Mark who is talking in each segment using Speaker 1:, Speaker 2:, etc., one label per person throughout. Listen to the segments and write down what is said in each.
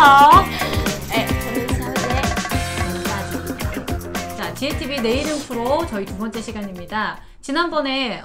Speaker 1: 大家好.
Speaker 2: 네, 저는 샤오제.
Speaker 1: 자, 지혜TV 내 이름 프로 저희 두 번째 시간입니다. 지난번에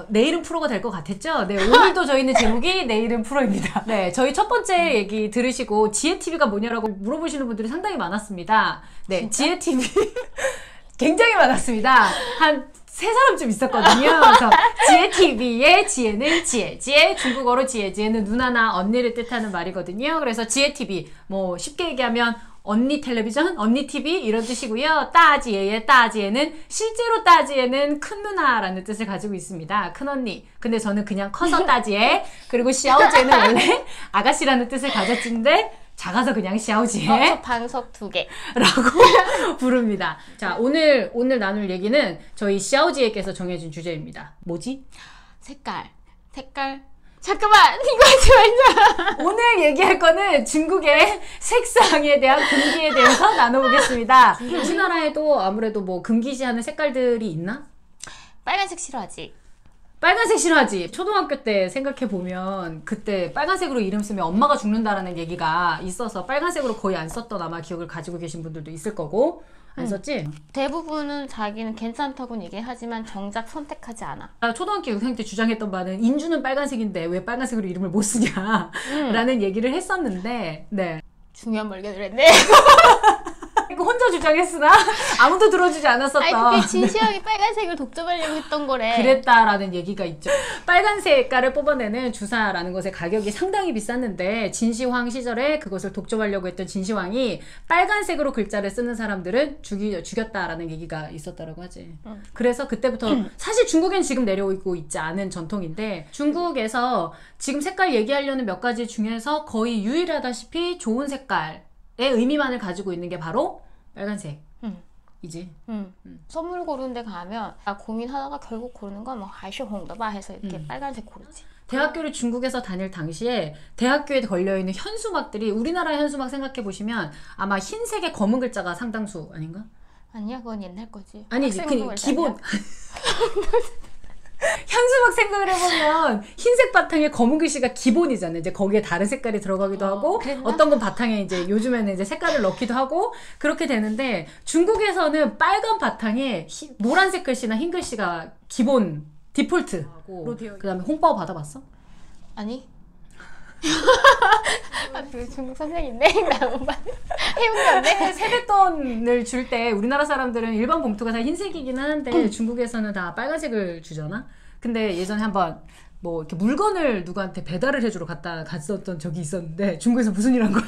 Speaker 1: 내 이름 프로가 될 것 같았죠? 네, 오늘도 저희는 제목이 내 이름 프로입니다. 네, 저희 첫 번째 얘기 들으시고 지혜TV가 뭐냐라고 물어보시는 분들이 상당히 많았습니다. 네, 지혜TV 굉장히 많았습니다. 한 3사람쯤 있었거든요. 그래서 지혜TV의 지혜는 지혜, 중국어로 지혜는 누나나 언니를 뜻하는 말이거든요. 그래서 지혜TV, 뭐 쉽게 얘기하면 언니 텔레비전, 언니 TV 이런 뜻이고요. 따지혜의 따지혜는 실제로 따지혜는 큰 누나라는 뜻을 가지고 있습니다. 큰 언니. 근데 저는 그냥 커서 따지혜. 그리고 샤오제는 원래 아가씨라는 뜻을 가졌는데 작아서 그냥 샤오지혜.
Speaker 2: 저 방석 2개.
Speaker 1: 라고 부릅니다. 자, 오늘 나눌 얘기는 저희 샤오지혜께서 정해준 주제입니다. 뭐지?
Speaker 2: 색깔. 잠깐만! 이거 하지 말자!
Speaker 1: 오늘 얘기할 거는 중국의 색상에 대한 금기에 대해서 나눠보겠습니다. 우리나라에도 아무래도 뭐 금기시하는 색깔들이 있나?
Speaker 2: 빨간색 싫어하지?
Speaker 1: 빨간색 싫어하지. 초등학교 때 생각해보면 그때 빨간색으로 이름 쓰면 엄마가 죽는다라는 얘기가 있어서 빨간색으로 거의 안 썼던 아마 기억을 가지고 계신 분들도 있을 거고. 안 썼지?
Speaker 2: 대부분은 자기는 괜찮다고는 얘기하지만 정작 선택하지 않아.
Speaker 1: 초등학교 6학년 때 주장했던 바는 인주는 빨간색인데 왜 빨간색으로 이름을 못 쓰냐 라는 얘기를 했었는데 네.
Speaker 2: 중요한 발견을 했네.
Speaker 1: 이거 혼자 주장했으나 아무도 들어주지 않았었던.
Speaker 2: 아니 그게 진시황이 빨간색을 독점하려고 했던 거래.
Speaker 1: 그랬다라는 얘기가 있죠. 빨간 색깔을 뽑아내는 주사라는 것의 가격이 상당히 비쌌는데 진시황 시절에 그것을 독점하려고 했던 진시황이 빨간색으로 글자를 쓰는 사람들은 죽였다라는 얘기가 있었다라고 하지. 그래서 그때부터 사실 중국엔 지금 내려오고 있지 않은 전통인데 중국에서 지금 색깔 얘기하려는 몇 가지 중에서 거의 유일하다시피 좋은 색깔의 의미만을 가지고 있는 게 바로 빨간색. 이지.
Speaker 2: 선물 고르는 데 가면 고민하다가 결국 고르는 건 뭐 하이쇼홍더바 해서 이렇게 빨간색 고르지.
Speaker 1: 대학교를 중국에서 다닐 당시에 대학교에 걸려있는 현수막들이 우리나라 현수막 생각해보시면 아마 흰색에 검은 글자가 상당수 아닌가?
Speaker 2: 아니야, 그건 옛날 거지.
Speaker 1: 아니지, 그 기본 현수막 생각을 해보면 흰색 바탕에 검은 글씨가 기본이잖아요. 이제 거기에 다른 색깔이 들어가기도 하고
Speaker 2: 그랬나?
Speaker 1: 어떤 건 바탕에 이제 요즘에는 이제 색깔을 넣기도 하고 그렇게 되는데 중국에서는 빨간 바탕에 노란색 글씨나 흰 글씨가 기본 디폴트고 그 다음에 홍바오 받아봤어?
Speaker 2: 아니. 그 중국 선생인데 나못 해본 게 없네.
Speaker 1: 세뱃돈을 줄 때 우리나라 사람들은 일반 봉투가 다 흰색이긴 하는데 중국에서는 다 빨간색을 주잖아. 근데 예전에 한번 뭐 이렇게 물건을 누구한테 배달을 해주러 갔었던 적이 있었는데 중국에서 무슨 일 한 거야?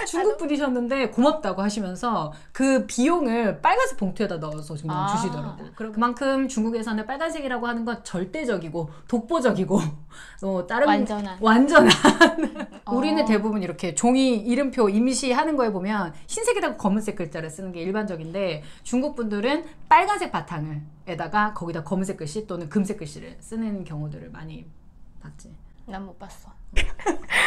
Speaker 1: 중국 분이셨는데 고맙다고 하시면서 그 비용을 빨간색 봉투에다 넣어서 정말 주시더라고. 그만큼 중국에서는 빨간색이라고 하는 건 절대적이고 독보적이고 다른 완전한 우리는 대부분 이렇게 종이 이름표 임시하는 거에 보면 흰색에다가 검은색 글자를 쓰는 게 일반적인데 중국 분들은 빨간색 바탕을 에다가 거기다 검은색 글씨 또는 금색 글씨를 쓰는 경우들을 많이 봤지.
Speaker 2: 난 못 봤어.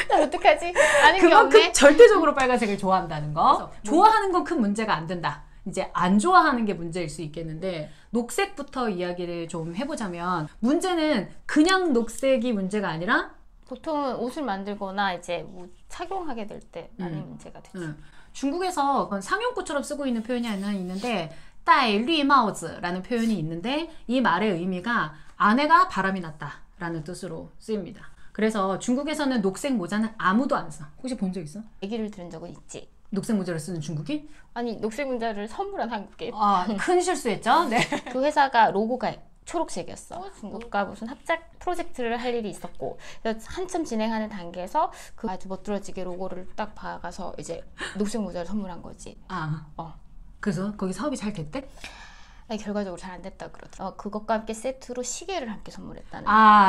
Speaker 2: 난 어떡하지? 아는 게
Speaker 1: 그만큼
Speaker 2: 없네.
Speaker 1: 절대적으로 빨간색을 좋아한다는 거. 좋아하는 건 큰 문제가 안 된다. 이제 안 좋아하는 게 문제일 수 있겠는데 녹색부터 이야기를 좀 해보자면 문제는 그냥 녹색이 문제가 아니라
Speaker 2: 보통은 옷을 만들거나 이제 뭐 착용하게 될 때 많이 문제가 되지.
Speaker 1: 중국에서 상용구처럼 쓰고 있는 표현이 하나 있는데 戴绿帽子라는 표현이 있는데 이 말의 의미가 아내가 바람이 났다 라는 뜻으로 쓰입니다. 그래서 중국에서는 녹색 모자는 아무도 안 써. 혹시 본 적 있어?
Speaker 2: 얘기를 들은 적은 있지.
Speaker 1: 녹색 모자를 쓰는 중국이?
Speaker 2: 아니 녹색 모자를 선물한 한국에.
Speaker 1: 큰 실수했죠? 네.
Speaker 2: 그 회사가 로고가 초록색이었어. 중국과 무슨 합작 프로젝트를 할 일이 있었고 그래서 한참 진행하는 단계에서 그 아주 멋들어지게 로고를 딱 박아서 이제 녹색 모자를 선물한 거지.
Speaker 1: 그래서 거기 사업이 잘 됐대?
Speaker 2: 아니, 결과적으로 잘 안 됐다 그러더라. 그것과 함께 세트로 시계를 함께 선물했다는.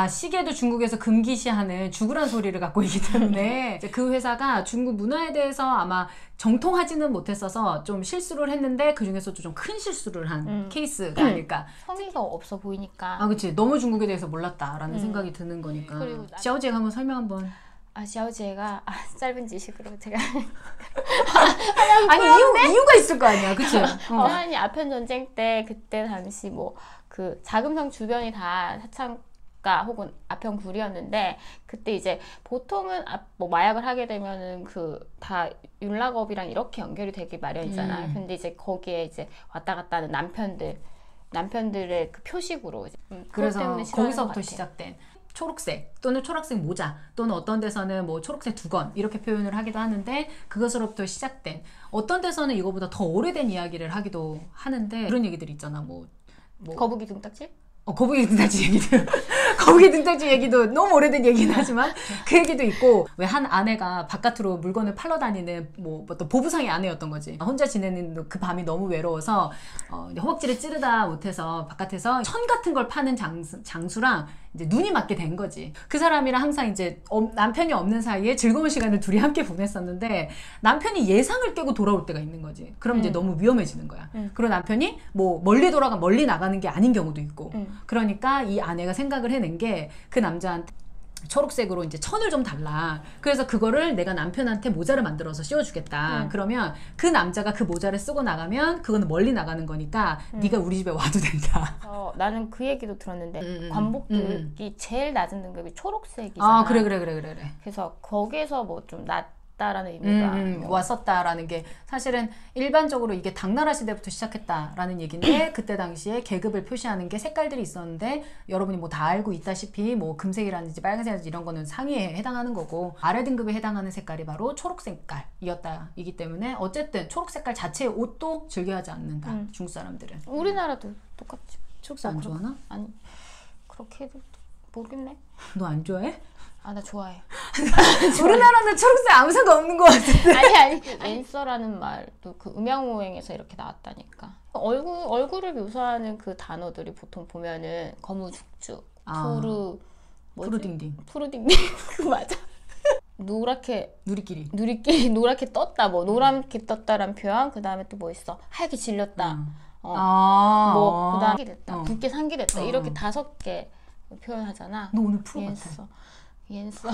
Speaker 1: 시계도 중국에서 금기시하는 죽으란 소리를 갖고 있기 때문에 이제 그 회사가 중국 문화에 대해서 아마 정통하지는 못했어서 좀 실수를 했는데 그 중에서도 좀 큰 실수를 한 케이스가 아닐까.
Speaker 2: 성의가 없어 보이니까.
Speaker 1: 그치. 너무 중국에 대해서 몰랐다라는 생각이 드는 거니까. 샤오지혜가 한번 설명 한번.
Speaker 2: 샤오지혜가 짧은 지식으로 제가
Speaker 1: 아니 이유가 있을 거 아니야, 그치?
Speaker 2: 아니 아편 전쟁 때 그때 당시 뭐 그 자금성 주변이 다 사창 가 혹은 아평굴이었는데 그때 이제 보통은 뭐 마약을 하게 되면은 그 다 윤락업이랑 이렇게 연결이 되기 마련이잖아요. 근데 이제 거기에 이제 왔다 갔다 하는 남편들의 그 표식으로 이제,
Speaker 1: 그래서 거기서부터
Speaker 2: 것
Speaker 1: 시작된 초록색 또는 초록색 모자 또는 어떤 데서는 뭐 초록색 두건 이렇게 표현을 하기도 하는데 그것으로부터 시작된 어떤 데서는 이거보다 더 오래된 이야기를 하기도 하는데 그런 얘기들 있잖아. 뭐
Speaker 2: 거북이 등딱지?
Speaker 1: 거북이 등딱지 얘기도 거북이 등딱지 얘기도 너무 오래된 얘기긴 하지만 그 얘기도 있고 왜 한 아내가 바깥으로 물건을 팔러 다니는 뭐 어떤 보부상의 아내였던 거지. 혼자 지내는 그 밤이 너무 외로워서 허벅지를 찌르다 못해서 바깥에서 천 같은 걸 파는 장수랑 이제 눈이 맞게 된 거지. 그 사람이랑 항상 이제 남편이 없는 사이에 즐거운 시간을 둘이 함께 보냈었는데 남편이 예상을 깨고 돌아올 때가 있는 거지. 그럼 이제 너무 위험해지는 거야. 그리고 남편이 뭐 멀리 나가는 게 아닌 경우도 있고. 그러니까 이 아내가 생각을 해낸 게 그 남자한테 초록색으로 이제 천을 좀 달라. 그래서 그거를 내가 남편한테 모자를 만들어서 씌워주겠다. 그러면 그 남자가 그 모자를 쓰고 나가면 그거는 멀리 나가는 거니까 네가 우리 집에 와도 된다.
Speaker 2: 나는 그 얘기도 들었는데 관복들이 제일 낮은 등급이 초록색이잖아.
Speaker 1: 그래.
Speaker 2: 그래서 거기에서 뭐 좀 낮다라는 의미가
Speaker 1: 왔었다라는 게 사실은 일반적으로 이게 당나라 시대부터 시작했다라는 얘기인데 그때 당시에 계급을 표시하는 게 색깔들이 있었는데 여러분이 뭐 다 알고 있다시피 뭐 금색이라든지 빨간색이라든지 이런 거는 상위에 해당하는 거고 아래 등급에 해당하는 색깔이 바로 초록 색깔이었다 이기 때문에 어쨌든 초록 색깔 자체의 옷도 즐겨하지 않는다. 중국 사람들은.
Speaker 2: 우리나라도 똑같지.
Speaker 1: 초록색 안 좋아하나?
Speaker 2: 아니 그렇게 해도 모르겠네.
Speaker 1: 너 안 좋아해?
Speaker 2: 나 좋아해.
Speaker 1: 우리나라는 초록색 아무 상관없는 것 같은데.
Speaker 2: 아니 앤서라는 말도 그 음양오행에서 이렇게 나왔다니까. 얼굴을 묘사하는 그 단어들이 보통 보면은 거무죽죽,
Speaker 1: 푸르딩딩.
Speaker 2: 푸르딩딩 그 맞아. 노랗게 누리끼리 노랗게 떴다. 뭐 노랗게 떴다란 표현. 그 다음에 또 뭐 있어? 하얗게 질렸다. 뭐 그다음 됐다. 붉게 상기됐다. 이렇게 5개 표현하잖아.
Speaker 1: 너 오늘 프로 같아.
Speaker 2: 옌서.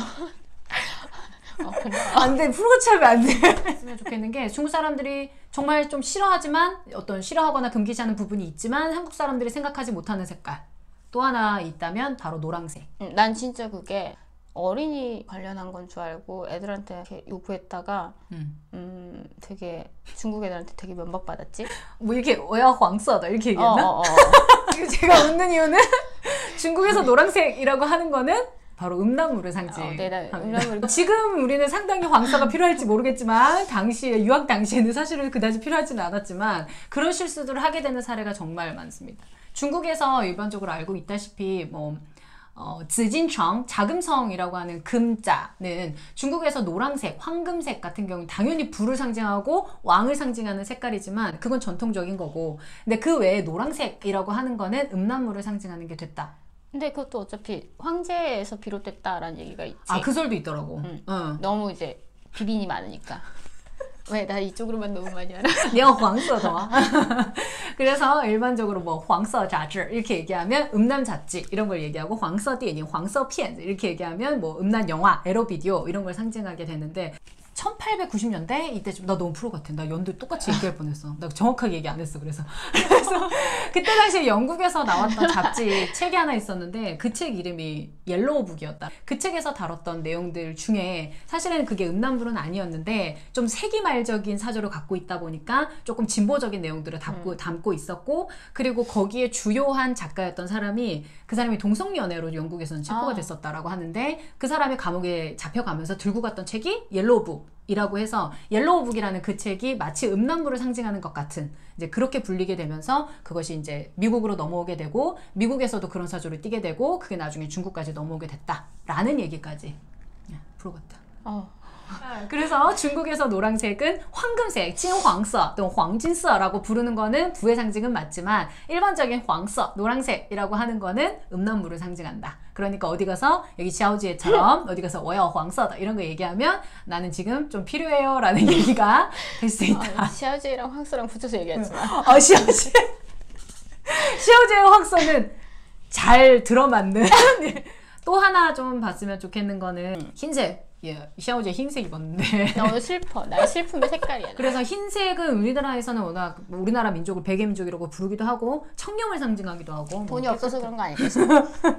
Speaker 1: 안 돼. 프로같이 하면 안 돼. 했으면 좋겠는 게 중국 사람들이 정말 좀 싫어하지만 어떤 싫어하거나 금기시하는 부분이 있지만 한국 사람들이 생각하지 못하는 색깔 또 하나 있다면 바로 노란색.
Speaker 2: 난 진짜 그게 어린이 관련한 건 줄 알고 애들한테 이렇게 요구했다가 되게 중국 애들한테 되게 면박받았지.
Speaker 1: 뭐 이렇게 어야 황서다 이렇게 얘기했나? 제가 웃는 이유는 중국에서 노란색이라고 하는 거는 바로 음란물을 상징. 지금 우리는 상당히 황사가 필요할지 모르겠지만 유학 당시에는 사실은 그다지 필요하지는 않았지만 그런 실수들을 하게 되는 사례가 정말 많습니다. 중국에서 일반적으로 알고 있다시피 즈진청, 자금성이라고 하는 금자는 중국에서 노란색, 황금색 같은 경우는 당연히 불을 상징하고 왕을 상징하는 색깔이지만 그건 전통적인 거고 근데 그 외에 노란색이라고 하는 거는 음란물을 상징하는 게 됐다.
Speaker 2: 근데 그것도 어차피 황제에서 비롯됐다라는 얘기가 있지.
Speaker 1: 그 설도 있더라고.
Speaker 2: 너무 이제 비린이 많으니까. 왜? 나 이쪽으로만 너무 많이 알아.
Speaker 1: 내가 황서더. 그래서 일반적으로 뭐 황서 잡지 이렇게 얘기하면 음란 잡지 이런 걸 얘기하고 황서 电影, 황서 片 이렇게 얘기하면 뭐 음란 영화, 에로 비디오 이런 걸 상징하게 되는데 1890년대 이때쯤 나 너무 프로 같아. 나 연도 똑같이 얘기할 뻔했어. 나 정확하게 얘기 안 했어. 그래서 그때 당시에 영국에서 나왔던 잡지 책이 하나 있었는데 그 책 이름이 옐로우북이었다. 그 책에서 다뤘던 내용들 중에 사실은 그게 음란물은 아니었는데 좀 세기말적인 사조를 갖고 있다 보니까 조금 진보적인 내용들을 담고 있었고 그리고 거기에 주요한 작가였던 사람이 그 사람이 동성연애로 영국에서는 체포가 됐었다라고 하는데 그 사람이 감옥에 잡혀가면서 들고 갔던 책이 옐로우북 이라고 해서 옐로우북이라는 그 책이 마치 음란물을 상징하는 것 같은 이제 그렇게 불리게 되면서 그것이 이제 미국으로 넘어오게 되고 미국에서도 그런 사조를 띠게 되고 그게 나중에 중국까지 넘어오게 됐다라는 얘기까지. 프로 같다. 그래서 중국에서 노란색은 황금색, 진황서 또는 황진서라고 부르는 거는 부의 상징은 맞지만 일반적인 황서, 노란색이라고 하는 거는 음란물을 상징한다. 그러니까 어디 가서 여기 샤오지에처럼 어디 가서 워야 황서다 이런 거 얘기하면 나는 지금 좀 필요해요 라는 얘기가 될 수 있다.
Speaker 2: 샤오지랑 황서랑 붙여서 얘기하지 마.
Speaker 1: 샤오지의 황서는 잘 들어맞는 또 하나 좀 봤으면 좋겠는 거는 흰색 예, 샤오제 흰색 입었는데
Speaker 2: 나 오늘 슬퍼. 나 슬픔의 색깔이야.
Speaker 1: 그래서 흰색은 우리나라에서는 워낙 우리나라 민족을 백의 민족이라고 부르기도 하고 청렴을 상징하기도 하고
Speaker 2: 돈이 없어서 그런 거 아니겠어?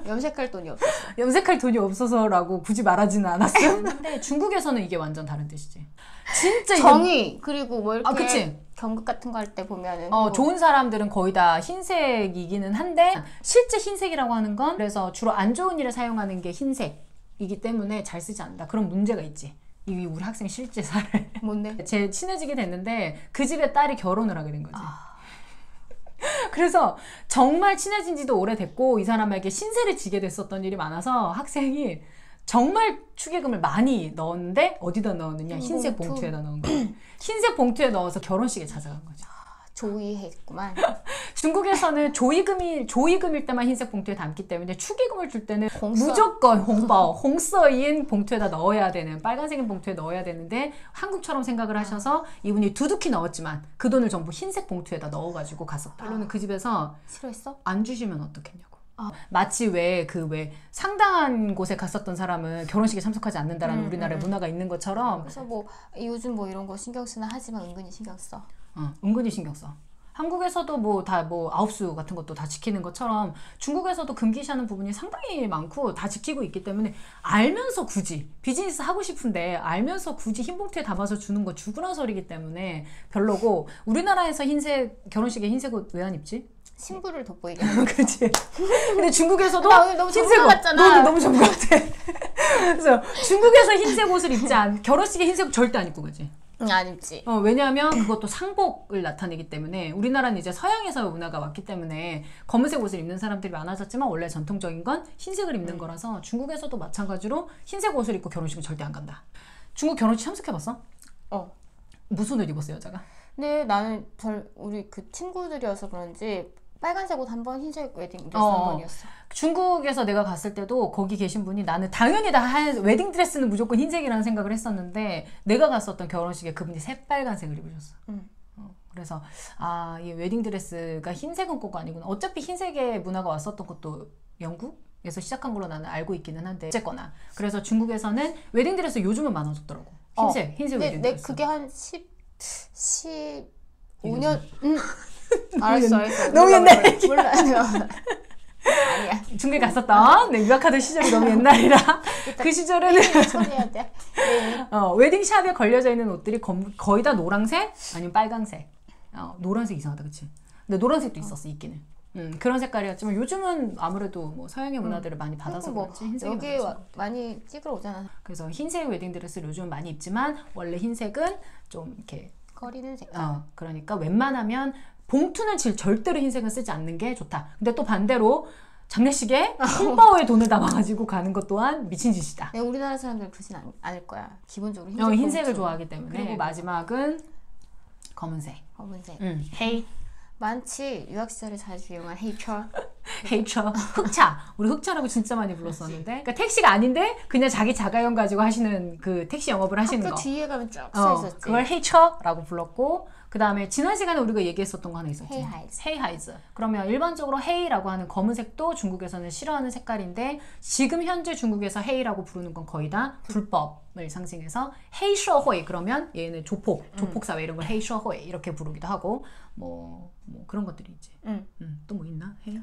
Speaker 2: 염색할 돈이 없어서.
Speaker 1: 염색할 돈이 없어서라고 굳이 말하지는 않았어요. 근데 중국에서는 이게 완전 다른 뜻이지. 진짜
Speaker 2: 정의 그리고 뭐 이렇게
Speaker 1: 그치?
Speaker 2: 경극 같은 거 할 때 보면은
Speaker 1: 좋은 사람들은 거의 다 흰색이기는 한데 실제 흰색이라고 하는 건 그래서 주로 안 좋은 일에 사용하는 게 흰색이기 때문에 잘 쓰지 않는다. 그런 문제가 있지. 이게 우리 학생 실제 사례.
Speaker 2: 뭔데?
Speaker 1: 제 친해지게 됐는데 그 집에 딸이 결혼을 하게 된 거지. 그래서 정말 친해진 지도 오래됐고 이 사람에게 신세를 지게 됐었던 일이 많아서 학생이 정말 축의금을 많이 넣었는데 어디다 넣었느냐? 흰색 봉투에다 넣은 거야. 흰색 봉투에 넣어서 결혼식에 찾아간 거죠.
Speaker 2: 조의했구만.
Speaker 1: 중국에서는 조의금일 때만 흰색 봉투에 담기 때문에 축의금을 줄 때는
Speaker 2: 홍서.
Speaker 1: 무조건 홍서인 봉투에다 넣어야 되는 빨간색인 봉투에 넣어야 되는데 한국처럼 생각을 하셔서 이분이 두둑히 넣었지만 그 돈을 전부 흰색 봉투에다 넣어가지고 갔었다. 결론은 그 집에서
Speaker 2: 싫어했어?
Speaker 1: 안 주시면 어떻겠냐고. 마치 왜 상당한 곳에 갔었던 사람은 결혼식에 참석하지 않는다라는 우리나라의 문화가 있는 것처럼
Speaker 2: 그래서 뭐 요즘 뭐 이런 거 신경 쓰나 하지만 은근히 신경 써.
Speaker 1: 은근히 신경 써. 한국에서도 아홉수 같은 것도 다 지키는 것처럼 중국에서도 금기시하는 부분이 상당히 많고 다 지키고 있기 때문에 알면서 굳이 비즈니스 하고 싶은데 알면서 굳이 흰 봉투에 담아서 주는 거 죽으란 소리이기 때문에 별로고 우리나라에서 결혼식에 흰색 옷 왜 안 입지?
Speaker 2: 신부를 돋보이게 하는 거지.
Speaker 1: 그렇지. 근데 중국에서도
Speaker 2: 나 오늘 너무
Speaker 1: 흰색 옷
Speaker 2: 같잖아.
Speaker 1: 너무 전문 같아. 그래서 중국에서 흰색 옷을 입지 결혼식에 흰색 옷 절대 안 입고 가지.
Speaker 2: 안 입지.
Speaker 1: 왜냐하면 그것도 상복을 나타내기 때문에 우리나라는 이제 서양에서 문화가 왔기 때문에 검은색 옷을 입는 사람들이 많아졌지만 원래 전통적인 건 흰색을 입는 거라서 중국에서도 마찬가지로 흰색 옷을 입고 결혼식은 절대 안 간다. 중국 결혼식 참석해봤어? 무슨 옷 입었어 여자가?
Speaker 2: 근데 나는 우리 그 친구들이어서 그런지 빨간색 옷 한 번, 흰색 웨딩 드레스 한 번이었어.
Speaker 1: 중국에서 내가 갔을 때도 거기 계신 분이 나는 당연히 다 웨딩 드레스는 무조건 흰색이라는 생각을 했었는데 내가 갔었던 결혼식에 그분이 새빨간색을 입으셨어. 그래서 이 웨딩 드레스가 흰색은 꼭 아니구나. 어차피 흰색의 문화가 왔었던 것도 영국에서 시작한 걸로 나는 알고 있기는 한데 어쨌거나 그래서 중국에서는 웨딩 드레스 요즘은 많아졌더라고. 흰색 웨딩 드레스.
Speaker 2: 그게 한 15년 알았어.
Speaker 1: 너무 옛날 얘기야.
Speaker 2: 몰라. 아니야.
Speaker 1: 중국에 갔었던 유학하던 시절이 너무 옛날이라 그 시절에는
Speaker 2: 처리해야 돼.
Speaker 1: 웨딩샵에 걸려져 있는 옷들이 거의 다 노란색 아니면 빨강색. 노란색 이상하다 그치? 근데 노란색도 있었어 있기는. 그런 색깔이었지만 요즘은 아무래도 뭐 서양의 문화들을 많이 받아서 그렇지 흰색이
Speaker 2: 여기 많이 찍으러 오잖아.
Speaker 1: 그래서 흰색 웨딩 드레스를 요즘 많이 입지만 원래 흰색은 좀 이렇게
Speaker 2: 거리는 색깔.
Speaker 1: 그러니까 웬만하면 봉투는 절대로 흰색은 쓰지 않는 게 좋다. 근데 또 반대로 장례식에 흰바오에 돈을 담아가지고 가는 것 또한 미친 짓이다.
Speaker 2: 우리나라 사람들은 그러진 않을 거야. 기본적으로
Speaker 1: 흰색을 좋아하기 때문에. 그리고 마지막은 검은색.
Speaker 2: 헤이. 많지. 유학 시절에 자주 이용한 헤이처.
Speaker 1: 흑차. 우리 흑차라고 진짜 많이 불렀었는데 그러니까 택시가 아닌데 그냥 자기 자가용 가지고 하시는 그 택시 영업을 하시는 거.
Speaker 2: 학교 뒤에 가면 쫙 써있었지.
Speaker 1: 그걸 헤이처라고 불렀고 그 다음에 지난 시간에 우리가 얘기했었던 거 하나 있었지. 헤이하이즈. 그러면 일반적으로 헤이라고 하는 검은색도 중국에서는 싫어하는 색깔인데 지금 현재 중국에서 헤이라고 부르는 건 거의 다 불법을 상징해서 헤이셔호이 그러면 얘는 조폭사회 이런 걸 헤이셔호이 이렇게 부르기도 하고 뭐 그런 것들이 있지. 또 뭐 있나? 헤이?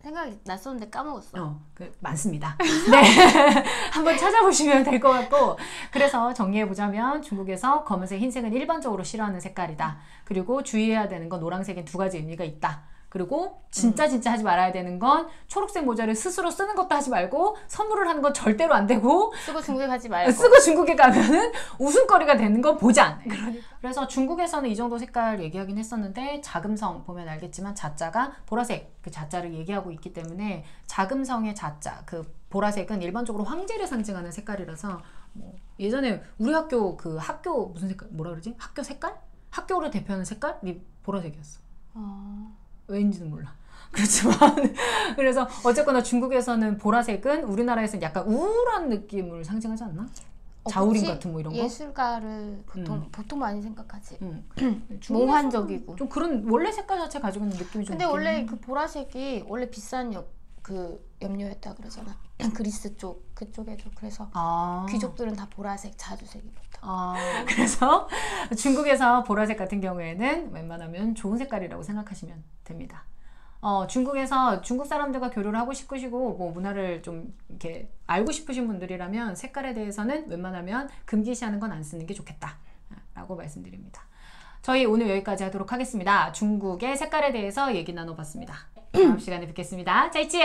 Speaker 2: 생각이 났었는데 까먹었어.
Speaker 1: 많습니다. 네. 한번 찾아보시면 될 것 같고 그래서 정리해보자면 중국에서 검은색, 흰색은 일반적으로 싫어하는 색깔이다. 그리고 주의해야 되는 건 노란색엔 두 가지 의미가 있다. 그리고 진짜 하지 말아야 되는 건 초록색 모자를 스스로 쓰는 것도 하지 말고 선물을 하는 건 절대로 안 되고
Speaker 2: 쓰고 중국에 가지 말고
Speaker 1: 쓰고 중국에 가면은 웃음거리가 되는 건 보자. 그래서 중국에서는 이 정도 색깔 얘기하긴 했었는데 자금성 보면 알겠지만 자자가 보라색 그 자자를 얘기하고 있기 때문에 자금성의 자자 그 보라색은 일반적으로 황제를 상징하는 색깔이라서 뭐 예전에 우리 학교 무슨 색깔 뭐라 그러지? 학교 색깔? 학교를 대표하는 색깔이 보라색이었어. 왜인지는 몰라. 그렇지만 그래서 어쨌거나 중국에서는 보라색은 우리나라에서는 약간 우울한 느낌을 상징하지 않나? 자우림 같은 뭐 이런 거?
Speaker 2: 예술가를 보통 많이 생각하지. 몽환적이고
Speaker 1: 좀 그런 원래 색깔 자체 가지고 있는 느낌이 좀
Speaker 2: 근데 원래 그 보라색이 원래 비싼 그 염료였다 그러잖아. 그리스 쪽 그쪽에도. 그래서
Speaker 1: 아.
Speaker 2: 귀족들은 다 보라색, 자주색 입었다.
Speaker 1: 그래서 중국에서 보라색 같은 경우에는 웬만하면 좋은 색깔이라고 생각하시면 됩니다. 중국에서 중국 사람들과 교류를 하고 싶으시고 뭐 문화를 좀 이렇게 알고 싶으신 분들이라면 색깔에 대해서는 웬만하면 금기시하는 건 안 쓰는 게 좋겠다 라고 말씀드립니다. 저희 오늘 여기까지 하도록 하겠습니다. 중국의 색깔에 대해서 얘기 나눠봤습니다. 다음 시간에 뵙겠습니다. 짜이찌!